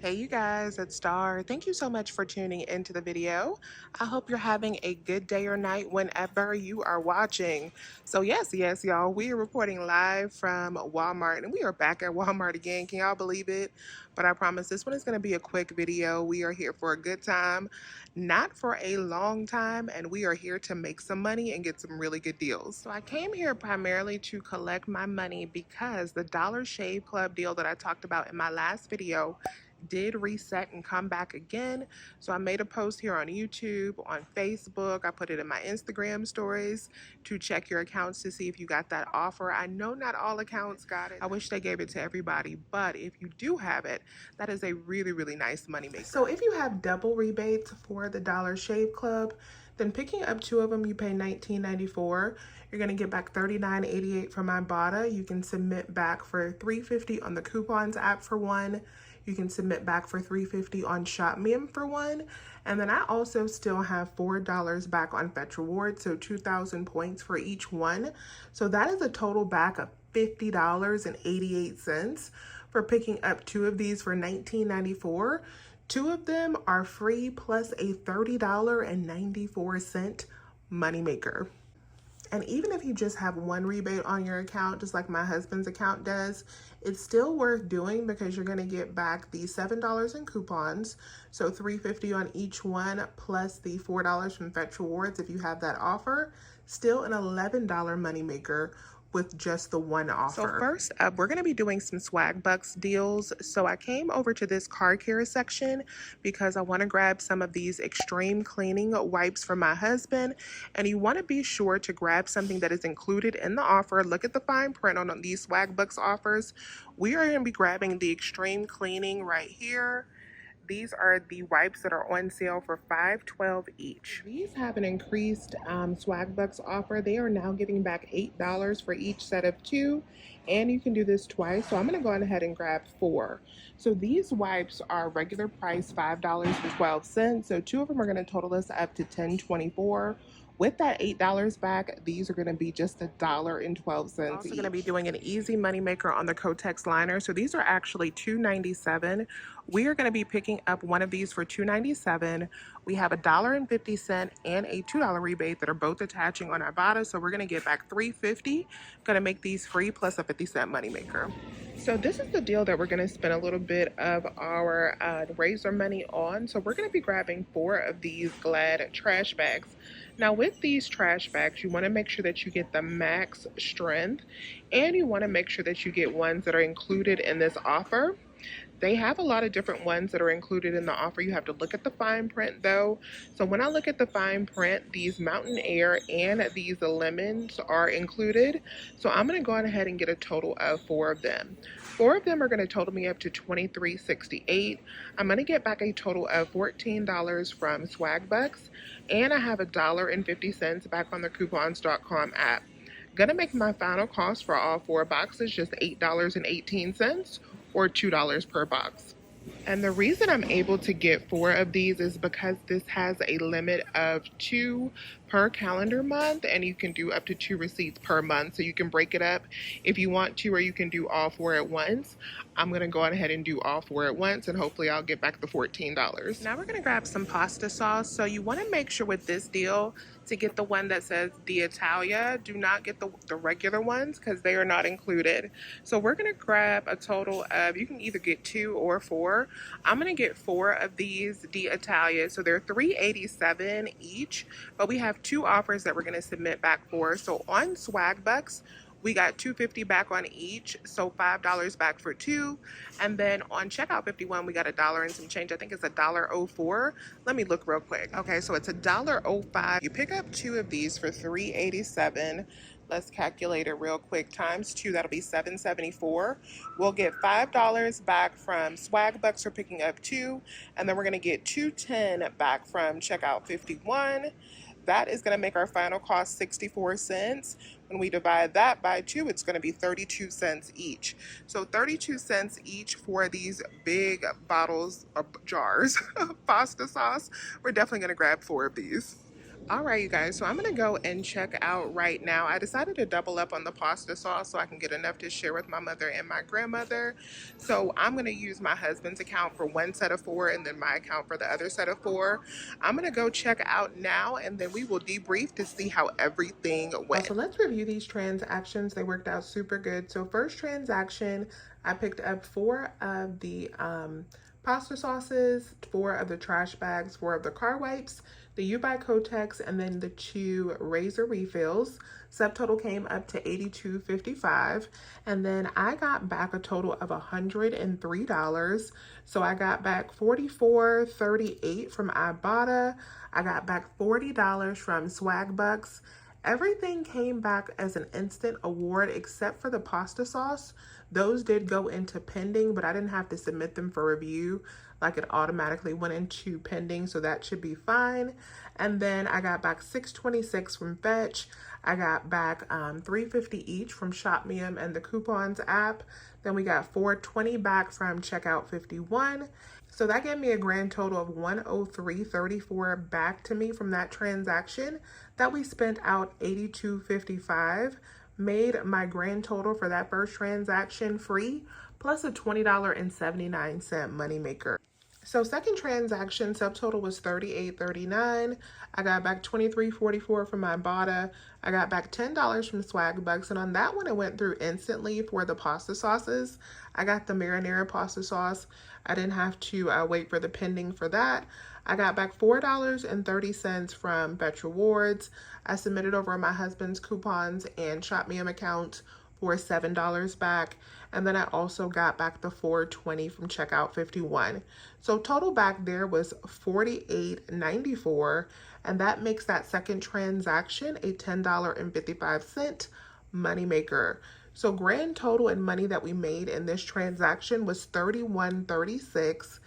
Hey you guys, it's Star. Thank you so much for tuning into the video. I hope you're having a good day or night whenever you are watching. So yes, y'all, we are reporting live from Walmart and we are back at Walmart again. Can y'all believe it? But I promise this one is going to be a quick video. We are here for a good time, not for a long time, and we are here to make some money and get some really good deals. So I came here primarily to collect my money because the Dollar Shave Club deal that I talked about in my last video did reset and come back again. So I made a post here on YouTube, on Facebook. I put it in my Instagram stories to check your accounts to see if you got that offer. I know not all accounts got it. I wish they gave it to everybody, but if you do have it, that is a really nice moneymaker. So if you have double rebates for the Dollar Shave Club, then picking up two of them, you pay $19.94. You're gonna get back $39.88 from Ibotta. You can submit back for $3.50 on the coupons app for one. You can submit back for $3.50 on ShopMe for one. And then I also still have $4 back on Fetch Rewards, so 2,000 points for each one. So that is a total back of $50.88 for picking up two of these for $19.94. Two of them are free plus a $30.94 moneymaker. And even if you just have one rebate on your account, just like my husband's account does, it's still worth doing because you're gonna get back the $7 in coupons, so $3.50 on each one, plus the $4 from Fetch Rewards if you have that offer. Still an $11 moneymaker with just the one offer. So first up, we're gonna be doing some swag bucks deals. So I came over to this car care section because I wanna grab some of these extreme cleaning wipes for my husband. And you wanna be sure to grab something that is included in the offer. Look at the fine print on these swag bucks offers. We are gonna be grabbing the extreme cleaning right here. These are the wipes that are on sale for $5.12 each. These have an increased swag bucks offer. They are now giving back $8 for each set of two, and you can do this twice. So I'm going to go ahead and grab four. So these wipes are regular price $5.12. So two of them are going to total us up to $10.24. With that $8 back, these are going to be just $1.12. I'm also going to be doing an easy moneymaker on the Kotex liner. So these are actually $2.97. We are going to be picking up one of these for $2.97. We have $1.50 and a $2 rebate that are both attaching on Ibotta. So we're going to get back $3.50. Going to make these free plus a 50-cent moneymaker. So this is the deal that we're going to spend a little bit of our razor money on. So we're going to be grabbing four of these Glad trash bags. Now with these trash bags, you want to make sure that you get the max strength, and you want to make sure that you get ones that are included in this offer. They have a lot of different ones that are included in the offer. You have to look at the fine print though. So when I look at the fine print, these Mountain Air and these lemons are included. So I'm going to go ahead and get a total of four of them. Four of them are going to total me up to $23.68. I'm going to get back a total of $14 from Swag Bucks, and I have $1.50 back on the coupons.com app. Gonna make my final cost for all four boxes just $8.18 or $2 per box. And the reason I'm able to get four of these is because this has a limit of 2 per calendar month, and you can do up to 2 receipts per month. So you can break it up if you want to, or you can do all four at once. I'm going to go ahead and do all four at once, and hopefully I'll get back the $14. Now we're going to grab some pasta sauce. So you want to make sure with this deal to get the one that says d'Italia. Do not get the regular ones because they are not included. So we're going to grab a total of, you can either get 2 or 4. I'm going to get 4 of these d'Italia. So they're $3.87 each, but we have 2 offers that we're going to submit back for. So on Swag Bucks, we got $2.50 back on each, so $5 back for 2. And then on Checkout 51, we got $1 and some change. I think it's $1.04. Let me look real quick. Okay, so it's $1.05. You pick up 2 of these for $3.87. Let's calculate it real quick. Times 2, that'll be $7.74. We'll get $5 back from Swag Bucks for picking up 2, and then we're gonna get $2.10 back from Checkout 51. That is going to make our final cost 64 cents. When we divide that by 2, it's going to be 32 cents each. So 32 cents each for these big bottles or jars of pasta sauce. We're definitely going to grab 4 of these. All right, you guys, so I'm gonna go and check out right now. I decided to double up on the pasta sauce so I can get enough to share with my mother and my grandmother. So I'm gonna use my husband's account for one set of 4 and then my account for the other set of 4. I'm gonna go check out now and then we will debrief to see how everything went. So let's review these transactions. They worked out super good. So first transaction, I picked up 4 of the pasta sauces, 4 of the trash bags, 4 of the car wipes, the U by Kotex, and then the 2 razor refills. Subtotal came up to $82.55, and then I got back a total of $103. So I got back $44.38 from Ibotta. I got back $40 from Swag Bucks. Everything came back as an instant award except for the pasta sauce. Those did go into pending, but I didn't have to submit them for review. Like, it automatically went into pending, so that should be fine. And then I got back $6.26 from Fetch. I got back $3.50 each from ShopMeum and the coupons app. Then we got $4.20 back from Checkout 51. So that gave me a grand total of $103.34 back to me from that transaction. That we spent out $82.55, made my grand total for that first transaction free, plus a $20.79 moneymaker. So second transaction, subtotal was $38.39. I got back $23.44 from my Ibotta. I got back $10 from Swag Bucks, and on that one it went through instantly for the pasta sauces. I got the marinara pasta sauce. I didn't have to wait for the pending for that. I got back $4.30 from Fetch Rewards. I submitted over my husband's coupons and ShopMeum account for $7 back. And then I also got back the $4.20 from Checkout 51. So total back there was $48.94, and that makes that second transaction a $10.55 moneymaker. So grand total in money that we made in this transaction was $31.36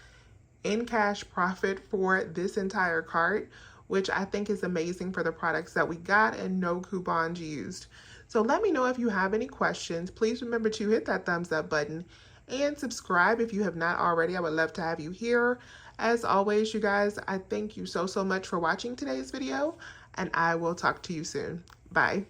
in cash profit for this entire cart, which I think is amazing for the products that we got and no coupons used. So let me know if you have any questions. Please remember to hit that thumbs up button and subscribe if you have not already. I would love to have you here. As always, you guys, I thank you so much for watching today's video, and I will talk to you soon. Bye.